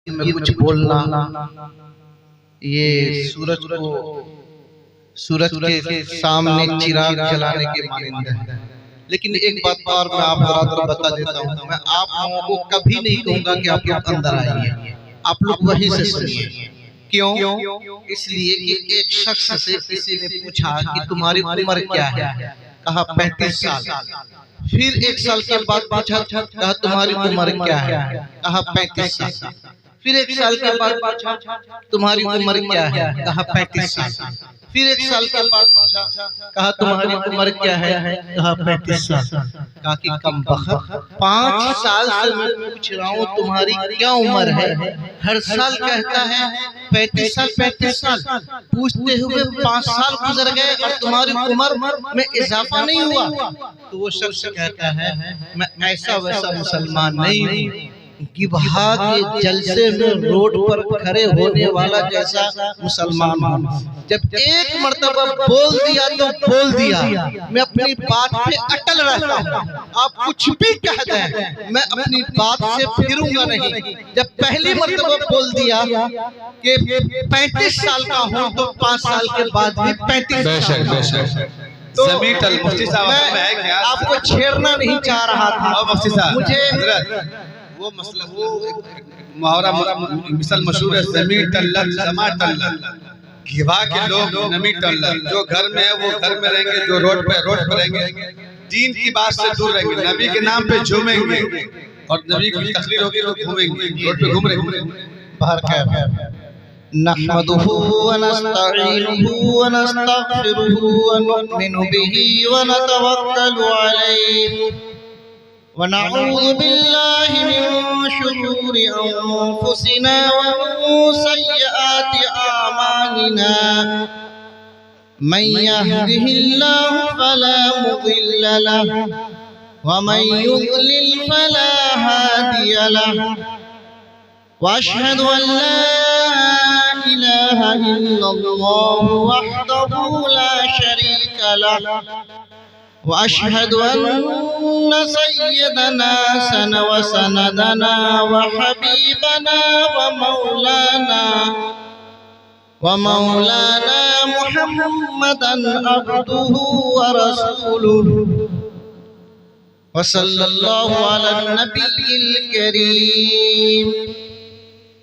में कुछ बोलना ये सूरज के सामने चिराग जलाने के मानंद है। लेकिन एक बात और मैं आप हजरात बता देता हूँ, मैं आप लोगों को कभी नहीं कहूँगा कि आप लोग अंदर आइए, आप लोग वहीं से सुनिए। क्यों? इसलिए कि एक शख्स से किसी ने पूछा कि तुम्हारी उम्र क्या है, कहा 35 साल। फिर एक साल के बाद पूछा, कहा तुम्हारी उम्र क्या है, कहा 35 साल। फिर एक साल के बाद पूछा तुम्हारी उम्र क्या है, कहा 35 साल। फिर एक साल के बाद पूछा, कहा तुम्हारी उम्र क्या है, कहा 35 साल। कहा कि कम बखत 5 साल से मैं पूछ रहा हूँ तुम्हारी क्या उम्र है, हर साल कहता है 35 साल 35 साल। पूछते हुए 5 साल गुजर गए और तुम्हारी उम्र में इजाफा नहीं हुआ। तो वो शख्स कहता है मैं ऐसा वैसा मुसलमान नहीं हूँ, गिबहा के जलसे में रोड पर खड़े होने वाला जैसा मुसलमान हूँ। जब एक मर्तबा बोल दिया तो बोल दिया, मैं अपनी बात पे अटल रहता हूँ। आप कुछ भी कह दें, मैं अपनी बात से फिरूंगा नहीं। जब पहली मर्तबा बोल दिया कि 35 साल का हूँ तो 5 साल के बाद भी 35 साल। तो मुफ्ती साहब मैं आपको छेड़ना नहीं चाह रहा था, मुफ्ती साहब मुझे वो मसला वो मुहावरा मिसल मशहूर है, ज़मी टल्लल जमा टल्लल। गिबा के लोग नमी टल्लल, जो घर में है वो घर में रहेंगे, जो रोड पे रहेंगे, दीन की बात से दूर रहेंगे, नबी के नाम पे झूमेंगे और नबी की तकरीर होगी तो घूमेंगे, रोड पे घूम रहे बाहर क्या नहमदुहु व नस्तईनुहु व नस्तगफिरुहु व नु'मिनु बिही व नतवक्कलु अलैहि व नऊज़ु बिल्लाहि मिन शुरूरि अनफुसिना व मिन सय्यिआति आमालिना मन यहदिहिल्लाहु फला मुदिल्ल लहु व मन युद्लिल फला हादिय लहु व अशहदु अन ला इलाहा इल्लल्लाहु वहदहु ला शरीका लहु वअशहदु अन्ना सय्यदना व सनदना व हबीबना व मौलाना मुहम्मदन अब्दुहु व रसूलुहु व सल्लल्लाहु अला नबिय्यिल करीम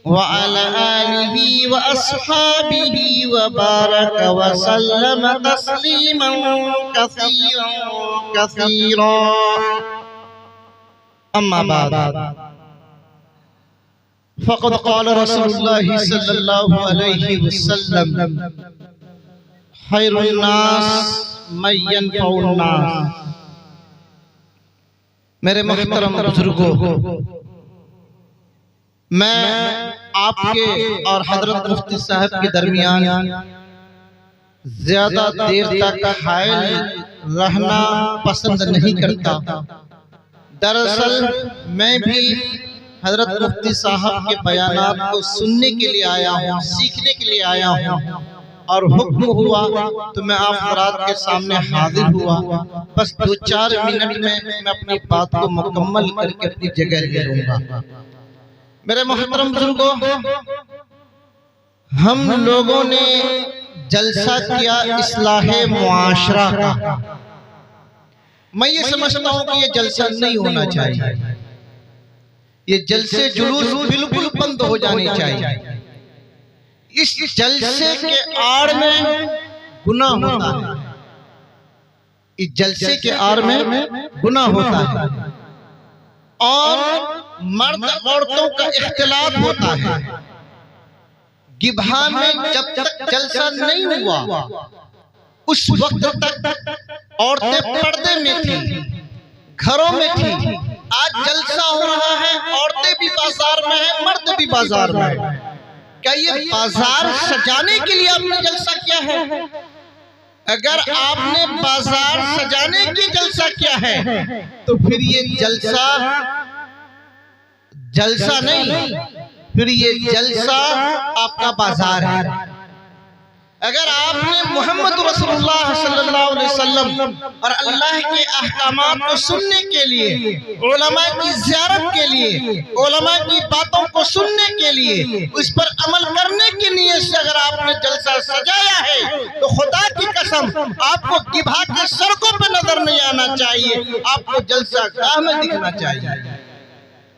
व अला आलिहि व अस्हाबिहि व बारक व सल्लम तस्लीमन कसीरा। अम्मा बाद फ़क़द क़ाल रसूलुल्लाह सल्लल्लाहु अलैहि वसल्लम खैरुन नास मन यनफ़उन नास। मेरे मोहतरम बुजुर्गों, मैं आपके और हजरत मुफ्ती साहब के दरमियान ज्यादा देर तक हायल रहना पसंद नहीं करता। दरअसल मैं भी हजरत मुफ्ती साहब के बयानात को सुनने के लिए आया हूँ, सीखने के लिए आया हूँ और हुक्म हुआ तो मैं आप हजरात के सामने हाजिर हुआ। बस 2-4 मिनट में मैं अपनी बात को मुकम्मल करके अपनी जगह ले लूंगा। मेरे मोहतरम बुजुर्गों, हम लोगों ने जलसा किया इस्लाहे मुआशरा का। मैं ये समझता हूँ कि ये जलसा नहीं होना चाहिए, ये जलसे जुलूस बिल्कुल बंद हो जाने चाहिए। इस जलसे के आड़ में गुनाह होता है, इस जलसे के आड़ में गुनाह होता है और मर्द औरतों का इख्तिलाफ होता है। गिबहा में जब तक जलसा नहीं हुआ उस वक्त तक औरतें पर्दे में थी, घरों में थी। आज जलसा हो रहा है, औरतें भी बाजार में हैं, मर्द भी बाजार में हैं। क्या ये बाजार सजाने के लिए आपने जलसा किया है? अगर आपने बाजार सजाने के जलसा किया है तो फिर ये जलसा नहीं, फिर ये जलसा आपका बाजार है। अगर आपने मोहम्मद रसूलुल्लाह सल्लल्लाहु अलैहि वसल्लम और अल्लाह के अहकामात को सुनने के लिए, उलमा की ज़ियारत के लिए, उलमा की बातों को सुनने के लिए, उस पर अमल करने की नीयत से अगर आपने जलसा सजाया है तो खुदा की कसम आपको गिभा के सड़कों पे नजर नहीं आना चाहिए, आपको जलसा गाह में दिखना चाहिए।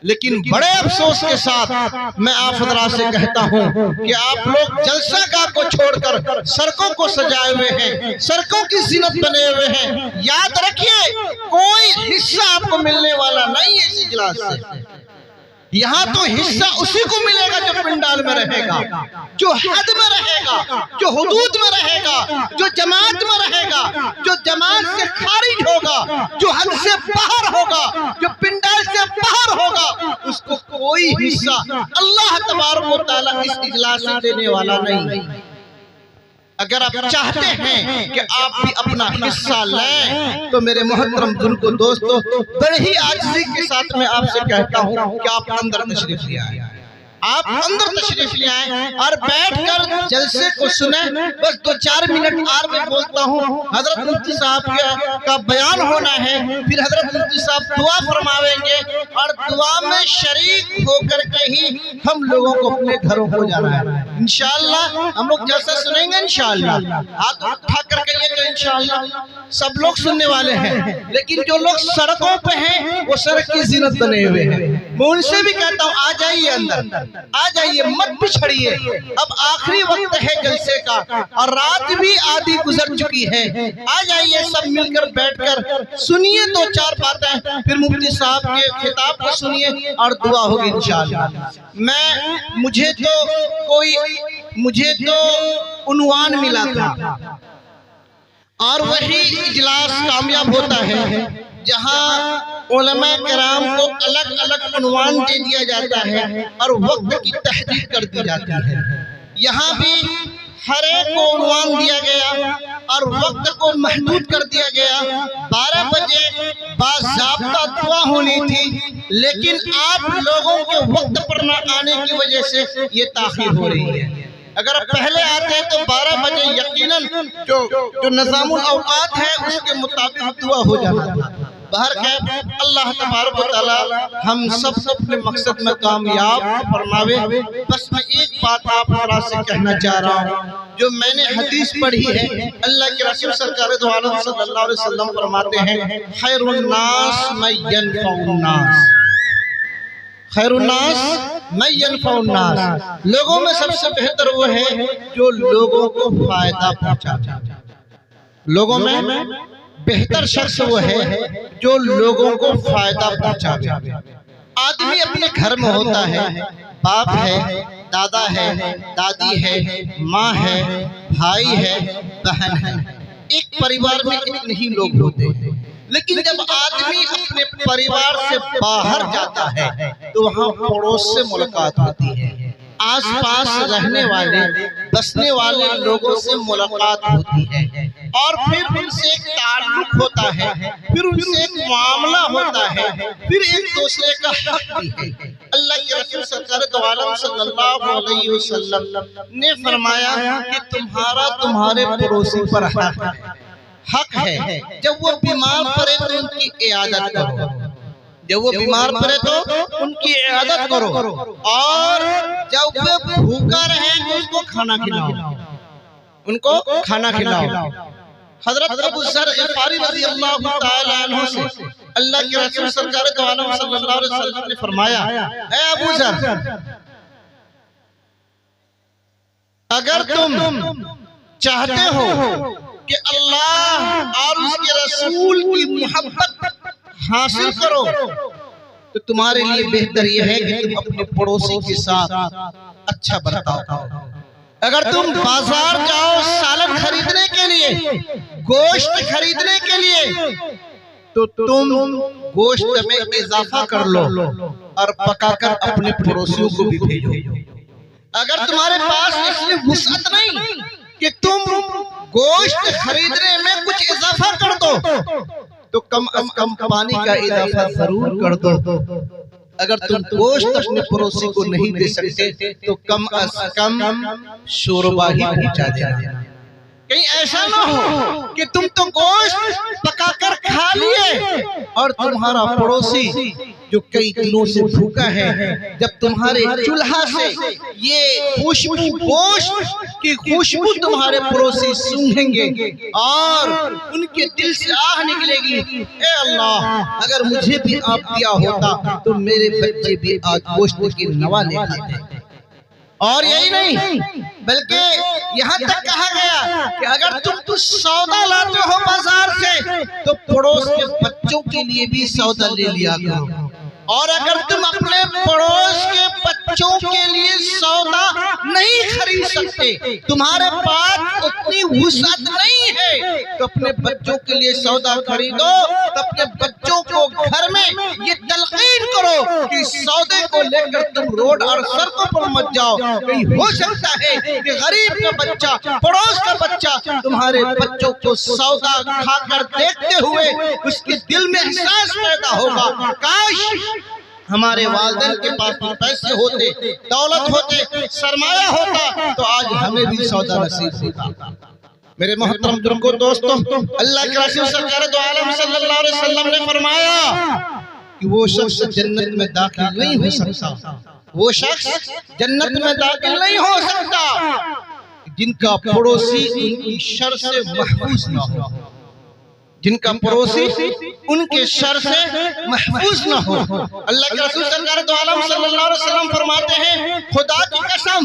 लेकिन बड़े अफसोस के साथ मैं आप हज़रात से कहता हूँ कि आप लोग जलसा गाह को छोड़कर सड़कों को सजाए हुए हैं, सड़कों की जीनत बने हुए हैं। याद रखिए, कोई हिस्सा आपको मिलने वाला नहीं है इस इजलास से। यहाँ तो हिस्सा उसी को मिलेगा जो पिंडाल में रहेगा, जो हद में रहेगा, जो हुदूद में रहेगा, जो जमात में रहेगा, जो जमात से खारिज होगा, जो हद से बाहर होगा, जो पिंडाल से बाहर होगा, उसको कोई हिस्सा अल्लाह तबारक व तआला इस इजलास से देने वाला नहीं। अगर आप चाहते हैं कि आप भी अपना हिस्सा लें तो मेरे मोहतरम बुजुर्गो दोस्तों, बड़े ही आजिज़ी के साथ मैं आपसे कहता हूं कि आप अंदर तशरीफ ले आए, आप अंदर तशरीफ ले आए और बैठकर जलसे को सुने। बस 2-4 मिनट और मैं बोलता हूँ, हजरत मुफ्ती साहब का बयान होना है, फिर हजरत मुफ्ती साहब दुआ फरमावेंगे और दुआ में शरीक होकर के ही हम लोगों को अपने घरों को जाना है। इंशाअल्लाह हम लोग जलसा सुनेंगे, इंशाअल्लाह हाथ उठा कर कहिएगा, इंशाअल्लाह सब लोग सुनने वाले हैं। लेकिन जो लोग सड़कों पे हैं वो सड़क की जीनत बने हुए हैं, मैं उनसे भी कहता हूँ आ जाइए अंदर, आ जाइए, मत पिछड़िए। अब आखिरी वक्त है जलसे का और रात भी आधी गुजर चुकी है। आ जाइए, सब मिलकर बैठकर सुनिए 2-4 बातें, फिर मुफ्ती साहब के खिताब को सुनिए और दुआ होगी इंशाअल्लाह। मुझे तो उन्वान मिला था और वही इजलास कामयाब होता है जहाँ उलमा किराम को अलग अलग उन्वान दे दिया जाता है और वक्त की तहदीद कर दी जाती है। यहाँ भी हर एक को उन्वान दिया गया और वक्त को महदूद कर दिया गया। 12 बजे बाज़ाब्ता दुआ होनी थी, लेकिन आप लोगों के वक्त पर न आने की वजह से ये ताख़ीर हो रही है। अगर आप पहले आते हैं तो 12 बजे यकीनन जो निज़ामुल औक़ात है उसके मुताबिक दुआ हो जाना था। बाहर के अल्लाह तबारक व तआला हम सब अपने मकसद में कामयाब फरमावे। बस मैं एक बात आप से कहना चाह रहा हूँ, जो मैंने हदीस पढ़ी है, अल्लाह के रसूल सरकार दो आलम सल्लल्लाहु अलैहि वसल्लम फरमाते हैं, खैरुन नास मन यनफउन नास, खैरुन नास मैं यनफउन नास, लोगों में सबसे बेहतर वो है जो लोगों को फायदा पहुंचाता है। लोगों में बेहतर शख्स वो है जो लोगों को फायदा पहुंचाता है। आदमी अपने घर में होता है, बाप है, दादा है, दादी है, माँ है, भाई है, बहन है, एक परिवार में इतने ही लोग होते हैं। लेकिन जब आदमी अपने परिवार से बाहर जाता है तो वहाँ पड़ोस से मुलाकात होती है, आसपास रहने वाले बसने वाले लोगों से मुलाकात होती है और फिर उनसे एक ताल्लुक होता है, फिर उनसे एक मामला होता है, फिर एक दूसरे का हक भी है। अल्लाह के रसूल सरकार दो आलम सल्लल्लाहु अलैहि वसल्लम ने फरमाया कि तुम्हारा तुम्हारे पड़ोसी पर हक है। जब वो बीमार पड़े तो उनकी इयादत करो, जब वो बीमार पड़े तो उनकी इयादत करो, और जब वो भूखा रहे तो उसको खाना खिलाओ, उनको खाना खिलाओ। हजरत अबू ज़र ग़िफ़ारी रज़ियल्लाहु ताला अन्हु से अल्लाह के रसूल सरकार दो आलम सल्लल्लाहु अलैहि वसल्लम ने फरमाया, ऐ अबू ज़र, अगर तुम चाहते हो कि अल्लाह और उसके रसूल की मोहब्बत हासिल करो तो तुम्हारे लिए बेहतर यह है कि तुम अपने पड़ोसी के साथ अच्छा बर्ताव करो। अगर तुम बाजार जाओ सालन खरीदने के लिए, गोश्त खरीदने के लिए, तो तुम गोश्त में इजाफा कर लो और पकाकर अपने पड़ोसियों को भी भेजो। अगर तुम्हारे पास इसलिए वुसअत नहीं कि तुम गोश्त खरीदने में कुछ इजाफा कर दो, तो कम अज कम पानी का इजाफा जरूर कर दो। अगर तुम गोश्त अपने पड़ोसी को नहीं दे सकते तो कम अज कम शोरबा ही पहुंचा देना। कहीं ऐसा ना हो कि तुम तो गोश्त पकाकर खा लिए और तुम्हारा पड़ोसी जो कई दिनों से भूखा है, जब तुम्हारे चूल्हा से ये खुशबू गोश्त की खुशबू तुम्हारे पड़ोसी सूंघेंगे और उनके दिल से आह निकलेगी, ए अल्लाह अगर मुझे भी आप दिया होता तो मेरे बच्चे भी आज गोश्त की नवाले खाते। और यही नहीं बल्कि यहाँ तक कहा गया कि अगर तुम सौदा लाते हो बाजार से तो पड़ोस के बच्चों के लिए भी सौदा ले लिया करो। और अगर तुम अपने पड़ोस के बच्चों के लिए सौदा नहीं खरीद सकते, तुम्हारे पास उतनी वुसअत नहीं है, तो अपने बच्चों के लिए सौदा खरीदो। तो अपने बच्चों को घर में ये तलकीन करो कि सौदे को लेकर तुम रोड और सड़कों पर मत जाओ। कहीं हो सकता है कि गरीब का बच्चा, पड़ोस का बच्चा तुम्हारे बच्चों को सौदा खाकर देखते हुए उसके दिल में एहसास पैदा होगा, काश हमारे वालिदैन के पास पैसे होते, दौलत होते, सरमाया होता तो आज हमें भी सौदा नसीब होता। मेरे मोहतरम बुजुर्गों, दोस्तों, अल्लाह के रसूल सरकार दो आलम सल्लल्लाहु अलैहि वसल्लम ने फरमाया कि वो शख्स जन्नत में दाखिल नहीं हो सकता, वो शख्स जन्नत में दाखिल नहीं हो सकता जिनका पड़ोसी उनकी शर से महफूज ना हो, जिनका पड़ोसी उनके शर से महफूज न हो। अल्लाह के रसूल सरकार दो आलम सल्लल्लाहु अलैहि वसल्लम फरमाते हैं, खुदा की कसम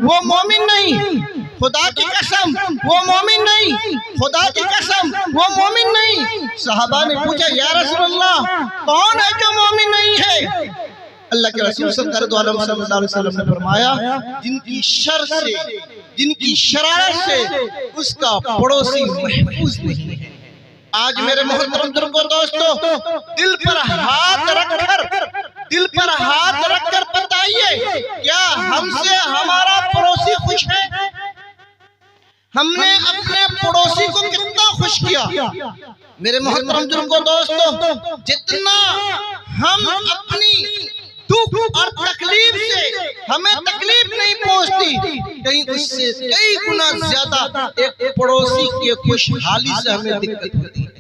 वो मोमिन नहीं, खुदा की कसम वो मोमिन नहीं, खुदा की कसम वो मोमिन नहीं। सहाबा ने पूछा, या रसूलल्लाह कौन है जो मोमिन नहीं है? अल्लाह के रसूल सरकार दो आलम सल्लल्लाहु अलैहि वसल्लम ने फरमाया, जिनकी शर से, जिनकी शरारत से उसका पड़ोसी महफूज नहीं है। आज मेरे मोहतरम बुजुर्गों, दोस्तों, दिल पर हाथ रखकर बताइए, क्या हमसे हमारा पड़ोसी खुश है? हमने अपने पड़ोसी को कितना खुश किया? मेरे मोहतरम बुजुर्गों, दोस्तों, जितना हम अपनी दुख और तकलीफ से हमें तकलीफ नहीं पहुंचती, कहीं उससे कई गुना ज्यादा एक पड़ोसी की खुशहाली से हमें दिक्कत होती है,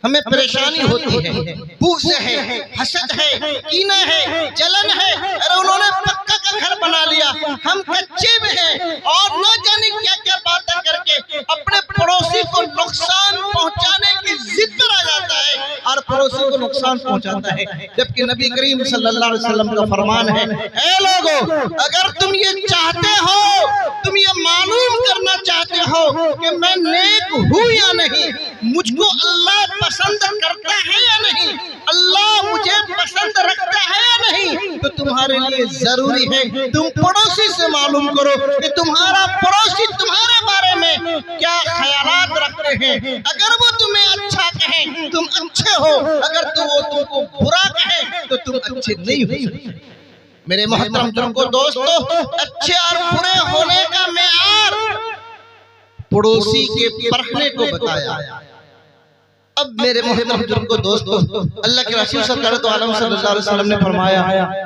हमें परेशानी होती है, बुग़्ज़ है, हसद है, कीना है, जलन है। अरे उन्होंने पक्का का घर बना लिया, हम कच्चे में हैं और न जाने क्या क्या बातें करके अपने पड़ोसी को नुकसान पहुंचाने की जिद पर आ जाता है और पड़ोसी को नुकसान पहुंचाता है। जबकि नबी करीम सल्लल्लाहु अलैहि वसल्लम का फरमान है, ऐ लोगों, अगर तुम ये चाहते हो, तुम ये मालूम करना चाहते हो कि मैं नेक हूँ या नहीं, मुझको अल्लाह पसंद करता है या नहीं, अल्लाह मुझे पसंद रखता है या नहीं, तो तुम्हारे लिए जरूरी है तुम पड़ोसी से मालूम करो कि तुम्हारा पड़ोसी तुम्हारे बारे में क्या ख्यालात रखते हैं। अगर वो तुम्हें अच्छा कहे तुम अच्छे हो, अगर तो वो तुमको बुरा कहे तो तुम अच्छे नहीं हो। मेरे मोहतरम बुजुर्गों, दोस्तों, अच्छे और बुरे होने का मेयार पड़ोसी के परखने को बताया। अब मेरे मोहतरम बुजुर्गों, दोस्तों, अल्लाह के रसूल सरकार दो आलम सल्लल्लाहु अलैहि वसल्लम ने फरमाया,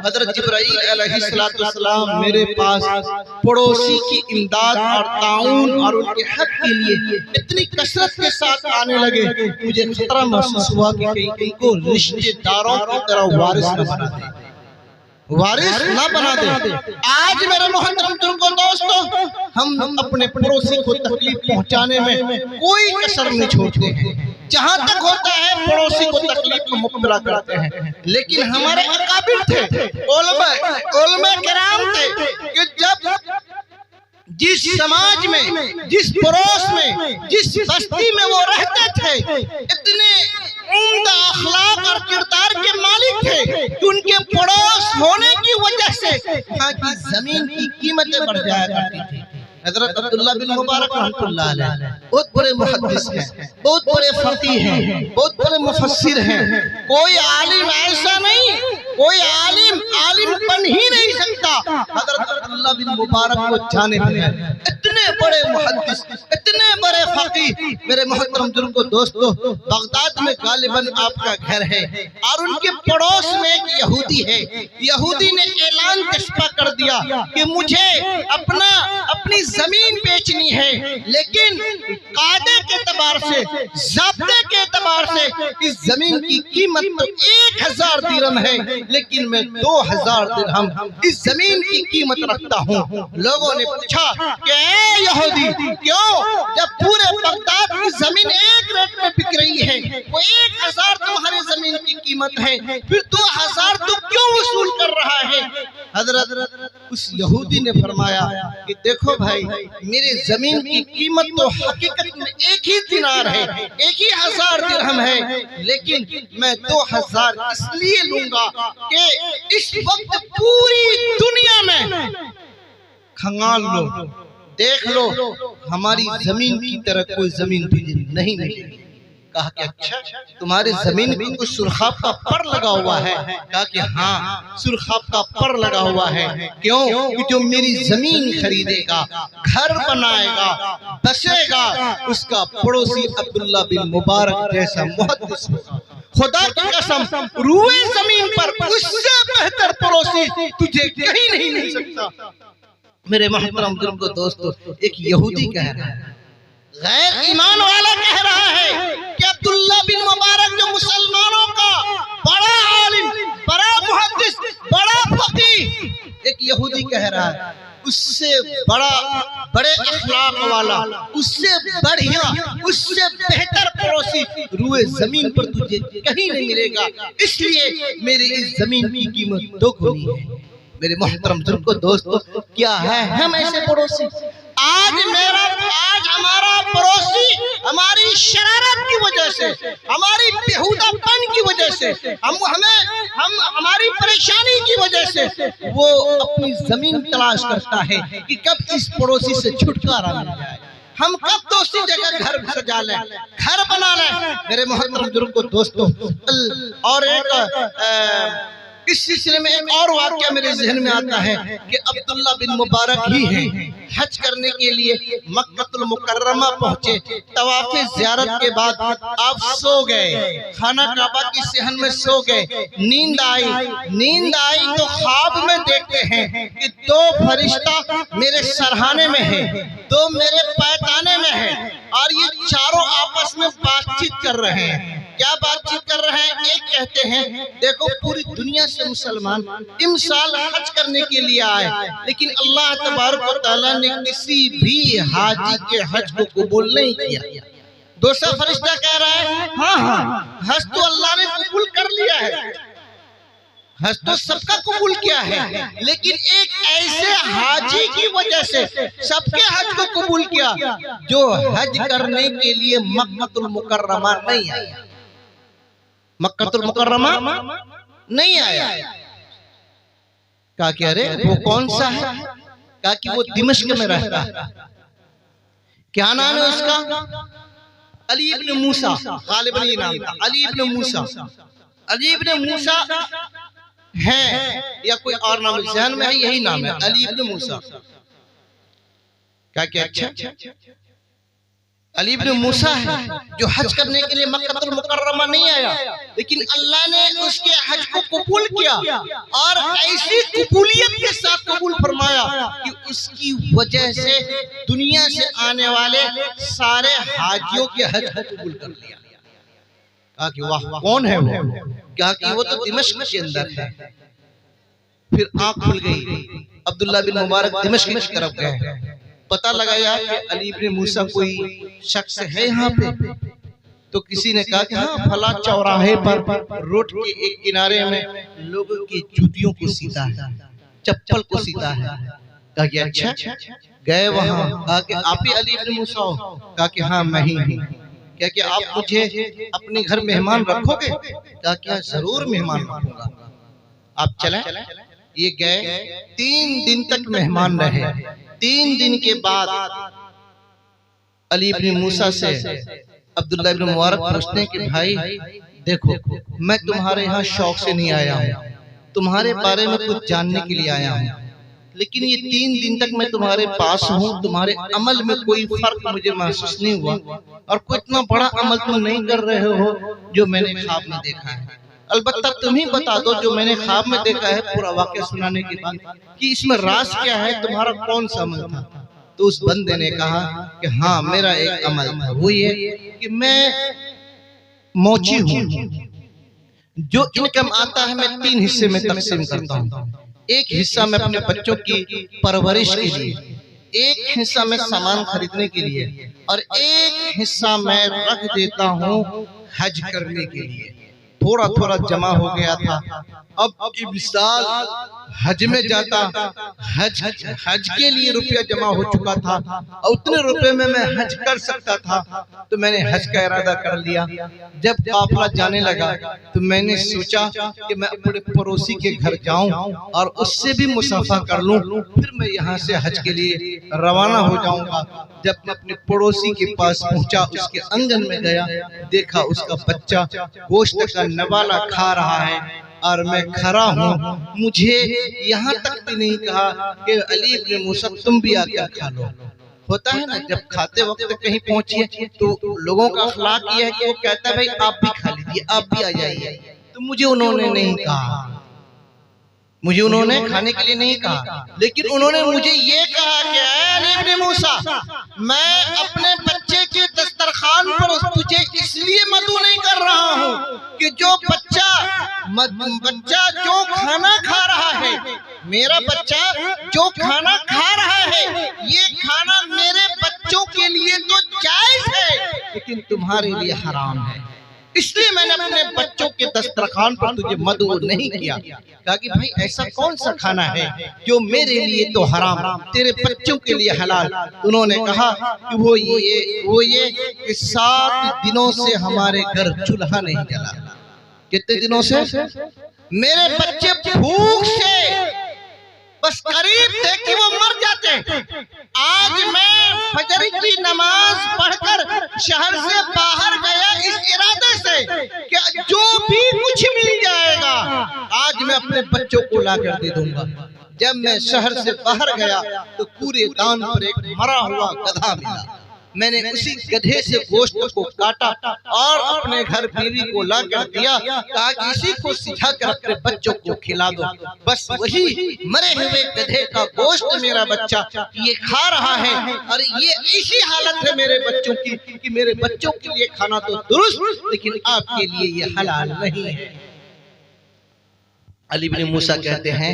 हजरत जिब्राईल अलैहिस्सलाम मेरे पास पड़ोसी की इमदाद और ताउन और उनके हक के लिए इतनी कसरत के साथ आने लगे, मुझे खतरा महसूस हुआ कि कहीं इनको रिश्तेदारों की तरह वारिस न बना दे, वारिस ना बना दे। आज मेरे मोहतरम बुजुर्गों, दोस्तों, हम अपने पड़ोसी को तकलीफ पहुंचाने में कोई कसर नहीं छोड़ते हैं, जहां तक होता है पड़ोसी को तकलीफ में मुब्तला करते हैं। लेकिन हमारे अकाबिर थे, उलमा किराम थे कि जब जिस समाज में, जिस पड़ोस में, जिस बस्ती में वो रहते थे, इतने उम्दा अखलाक और किरदार के मालिक थे कि उनके पड़ोस होने की वजह से वहाँ की जमीन की कीमतें बढ़ जाया करती थी। हज़रत अब्दुल्लाह बिन मुबारक रहमतुल्लाह अलैह बहुत बड़े मुहद्दिस हैं, बहुत बड़े फकीह हैं, बहुत बड़े मुफस्सिर हैं। कोई आलिम ऐसा नहीं, कोई आलिम बन ही नहीं सकता हज़रत अब्दुल्लाह बिन मुबारक को जाने बिना। इतने बड़े मुहद्दिस, इतने बड़े फकीह। मेरे मोहतरम बुजुर्गों को दोस्तों, बगदाद में गालिबन आपका घर है और उनके पड़ोस में एक यहूदी है। यहूदी ने ऐलान कस्बा कर दिया कि मुझे अपनी जमीन बेचनी है, लेकिन कायदे के एतबार से, ज़ाब्ते के एतबार से इस जमीन की कीमत तो 1000 दिरहम है, लेकिन मैं 2000 दिरहम इस जमीन की कीमत रखता हूँ। लोगों ने पूछा कि ए यहूदी, क्यों? जब पूरे बगदाद की जमीन एक रेट में बिक रही है, वो 1000 तुम्हारी जमीन की कीमत है, फिर 2000 तू क्यों वसूल कर रहा है? हजरत उस यहूदी ने फरमाया कि देखो भाई, मेरे जमीन की कीमत तो हकीकत में एक ही दिनार है, एक ही 1000 दिरहम है, लेकिन मैं 2000 इसलिए लूंगा कि इस वक्त पूरी दुनिया में खंगाल लो, देख लो, हमारी जमीन की तरह कोई जमीन भी नहीं मिलेगी। कहा कि अच्छा, तुम्हारे जमीन पे कुछ सुरखाब का पर लगा हुआ है? कहा कि हाँ, सुरखाब का पर लगा हुआ है। क्यों? कि जो मेरी जमीन खरीदेगा, घर बनाएगा, बसेगा, उसका पड़ोसी अब्दुल्ला बिन मुबारक जैसा मुहद्दिस होगा। खुदा की कसम, रूए जमीन पर उससे बेहतर पड़ोसी तुझे कहीं नहीं मिल सकता। मेरे मोहतरम बुजुर्गों दोस्तों, एक यहूदी कह रहा है, गैर ईमान वाला कह रहा है कि अब्दुल्ला बिन मुबारक जो मुसलमानों का बड़ा आलिम, बड़ा मुहद्दिस, बड़ा फकीह, एक यहूदी कह रहा है उससे बड़े अखलाक वाला, उससे बढ़िया, उससे बेहतर पड़ोसी रूए जमीन पर तुझे कहीं नहीं मिलेगा, इसलिए मेरी इस जमीन की कीमत 2 गुनी है। मेरे मोहतरम बुजुर्गों दोस्तों, क्या है हम ऐसे पड़ोसी? आज हमारा पड़ोसी हमारी शरारत की वजह से, हमारी बेहुदापन की वजह से, हमारी परेशानी की वजह से वो अपनी जमीन तलाश करता है कि कब इस पड़ोसी से छुटकारा मिल जाए, हम कब दूसरी जगह घर सजा लें, घर बना लें। मेरे मोहतरम बुजुर्गों दोस्तों, और एक इस सिलसिले में एक और वाक़या मेरे ज़हन में आता है कि अब्दुल्ला बिन मुबारक ही हैं, हज करने के लिए मक्कतुल मुकर्रमा पहुंचे। तवाफ़े ज़ियारत के बाद आप सो गए, खाना काबा की सहन में सो गए, नींद आई तो ख्वाब में देखते हैं कि 2 फरिश्ता मेरे सरहाने में है, 2 मेरे पैताने में है, और ये चारों आपस में बातचीत कर रहे हैं। क्या बातचीत कर रहे हैं? एक कहते हैं, देखो पूरी दुनिया से मुसलमान इस साल हज करने के लिए आए, लेकिन अल्लाह तबारक व तआला ने किसी भी हाजी के हज को कबूल नहीं किया। दूसरा फरिश्ता कह रहा है, हाँ, हज तो अल्लाह ने कबूल कर लिया है, हज तो सबका कबूल किया है, लेकिन एक ऐसे हाजी की वजह से सबके हज को कबूल किया जो हज करने के लिए मक्कतुल मुकर्रमा नहीं आया, मक्कतुल मुकर्रमा नहीं आया। कहा कि अरे वो कौन सा है? कहा कि वो दिमश्क में रहता है। क्या नाम है उसका? अली इब्न मूसा, गालिबन ये नाम था, अली इब्न मूसा। अली इब्न मूसा है या कोई और नाम ज़हन में है? यही नाम है, अली इब्न मूसा। क्या अच्छा, अली इब्न मूसा है जो हज करने के लिए मक्कतुल मुकर्रमा नहीं आया, लेकिन अल्लाह ने उसके हज को कबूल किया, और ऐसी कबूलियत के साथ कबूल फरमाया कि उसकी वजह से दुनिया से आने वाले सारे हाजियों के हज को कबूल कर लिया। कहा कि वाह, कौन है वो? कहा कि वो तो दिमश्क के अंदर है। फिर आंख खुल गई, अब्दुल्ला बिन मुबारक दिमश्क की तरफ गए, पता लगाया कि अली इब्न मूसा कोई शख्स है यहाँ पे। तो किसी ने कहा कि हाँ, फला चौराहे पर रोड के एक किनारे में लोगों की जूतियों को सीता है, चप्पल को सीता है। कहा कि अच्छा, गए वहाँ, कहा कि आप ही अली इब्न मूसा हो? कहा कि हाँ, मैं ही हूँ। क्या कि आप मुझे अपने घर मेहमान रखोगे? कहा कि जरूर मेहमान रखूंगा, आप चलें। ये गए, 3 दिन तक मेहमान रहे। 3 दिन के बाद अली इब्न मूसा से अब्दुल्ला इब्न मुबारक पूछते हैं कि भाई देखो, मैं तुम्हारे यहाँ शौक से नहीं आया हूँ, तुम्हारे बारे में कुछ जानने के लिए आया हूँ लेकिन ये 3 दिन तक मैं तुम्हारे पास हूँ, तुम्हारे अमल में कोई फर्क मुझे महसूस नहीं हुआ, और कोई इतना बड़ा अमल तुम नहीं कर रहे हो जो मैंने ख्वाब में देखा है। अलबत्ता तुम ही बता दो जो मैंने ख्वाब में देखा है, पूरा वाक़या सुनाने के बाद, कि इसमें राज क्या है, तुम्हारा कौन सा अमल था। तो उस बंदे ने कहा कि हाँ, मेरा एक अमल था, वो ये कि मैं मोची हूँ, जो इनकम आता है मैं 3 हिस्से में तकसीम करता हूँ। एक हिस्सा मैं अपने बच्चों की परवरिश के लिए, एक हिस्सा मैं सामान खरीदने के लिए, और एक हिस्सा मैं रख देता हूँ हज करने के लिए। थोड़ा थोड़ा जमा हो गया था। अब की साल हज में जाता, हज के लिए रुपया जमा हो चुका था, और उतने रुपए में मैं हज कर सकता था। तो मैंने हज का इरादा कर लिया। जब काफिला जाने लगा तो मैंने सोचा कि मैं अपने पड़ोसी के घर जाऊं और उससे भी मुसाफा कर लूं, फिर मैं यहाँ से हज के लिए रवाना हो जाऊंगा। जब मैं अपने पड़ोसी के पास पहुंचा, उसके आंगन में गया, देखा उसका बच्चा गोश्त का नवाला खा रहा है और मैं खड़ा हूँ। मुझे यहाँ तक भी नहीं कहा कि अली इब्न मूसा तुम भी आकर खा लो। होता है ना, जब खाते वक्त कहीं पहुंचिए तो लोगों का अखलाक ये है कि वो कहता है भाई आप भी खा लीजिए, आप भी आ जाइए। तो मुझे उन्होंने नहीं कहा, मुझे उन्होंने खाने के लिए नहीं कहा, लेकिन उन्होंने मुझे ये कहा कि अली इब्न मूसा, मैं अपने बच्चे के दस्तरखान पर तुझे इसलिए मदऊ नहीं कर रहा हूँ कि जो बच्चा जो खाना खा रहा है, मेरा बच्चा जो खाना खा रहा है, ये खाना मेरे बच्चों के लिए तो जायज है, लेकिन तुम्हारे लिए हराम है। इसलिए मैंने अपने बच्चों के दस्तरखान पर तुझे मदऊ नहीं किया। कहा कि भाई ऐसा कौन सा खाना है जो मेरे लिए तो हराम, तेरे बच्चों के लिए हलाल। उन्होंने कहा कि वो ये कि 7 दिनों से हमारे घर चूल्हा नहीं जला। कितने दिनों से? मेरे बच्चे भूख से बस करीब थे कि वो मर जाते। आज मैं फजर की नमाज पढ़कर शहर से बाहर गया इस इरादे से कि जो भी कुछ मिल जाएगा आज मैं अपने बच्चों को लाकर दे दूंगा। जब मैं शहर से बाहर गया तो पूरे दान पर एक मरा हुआ गधा मिला। मैंने उसी गधे से गोश्त को काटा और अपने घर बीवी को लाकर दिया, कहा कि इसी को सिझा कर अपने बच्चों को खिला दो। बस वही मरे हुए गधे का गोश्त मेरा बच्चा ये खा रहा है, और ये इसी हालत है मेरे बच्चों की कि मेरे बच्चों के लिए खाना तो दुरुस्त, लेकिन आपके लिए ये हलाल नहीं है। अली इब्न मूसा कहते हैं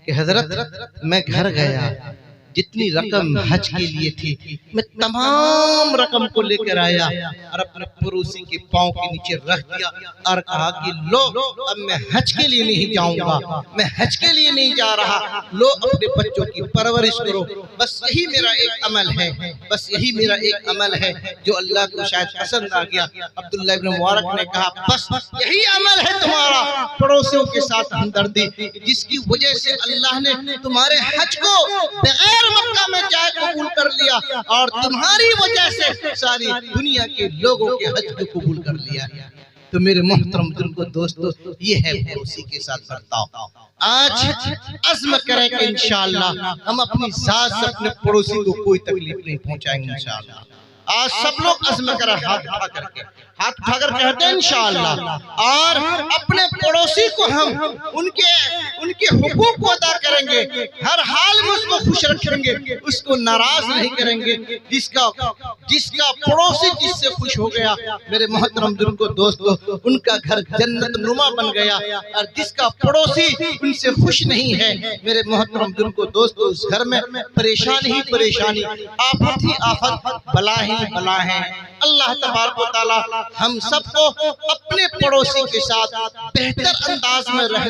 कि हजरत मैं घर गया, जितनी रकम हज के लिए थी मैं तमाम रकम को लेकर आया और अपने पड़ोसी के पांव के नीचे रख दिया और कहा कि लो अब मैं हज के लिए नहीं जाऊंगा, मैं हज के लिए नहीं जा रहा, लो अपने बच्चों की परवरिश करो। बस यही मेरा एक अमल है, बस यही मेरा एक अमल है जो अल्लाह को शायद पसंद आ गया। अब्दुल्लाह इब्न मुबारक ने कहा बस यही अमल है तुम्हारा, पड़ोसियों के साथ हमदर्दी, जिसकी वजह से अल्लाह ने तुम्हारे हज को बगैर मक्का में जाए कबूल कर लिया और तुम्हारी वजह से सारी दुनिया के लोगों के हज को कबूल कर लिया। तो मेरे मोहतरम बुजुर्गों दोस्तों, ये है पड़ोसी के साथ बर्ताव। आज अज़्म करें कि इंशाअल्लाह हम अपनी जात से अपने पड़ोसी को कोई तकलीफ नहीं पहुंचाएंगे इंशाअल्लाह। आज सब लोग अज़्म करें, हाथ उठा करके, हाथ उठाकर कहते हैं इंशाअल्लाह, और अपने पड़ोसी को हम उनके हुकूक को अदा करेंगे, हर हाल में उसको खुश रखेंगे, उसको नाराज नहीं करेंगे। जिसका पड़ोसी जिससे खुश हो गया मेरे मोहतरम बुजुर्गों दोस्तों, उनका घर जन्नत नुमा बन गया, और जिसका पड़ोसी उनसे खुश नहीं है मेरे मोहतरम बुजुर्गों दोस्तों, उस घर में परेशानी ही परेशानी, आफत ही आफत, बला ही बला है। अल्लाह तबारक व तआला हम सबको अपने पड़ोसी के साथ बेहतर अंदाज में रहने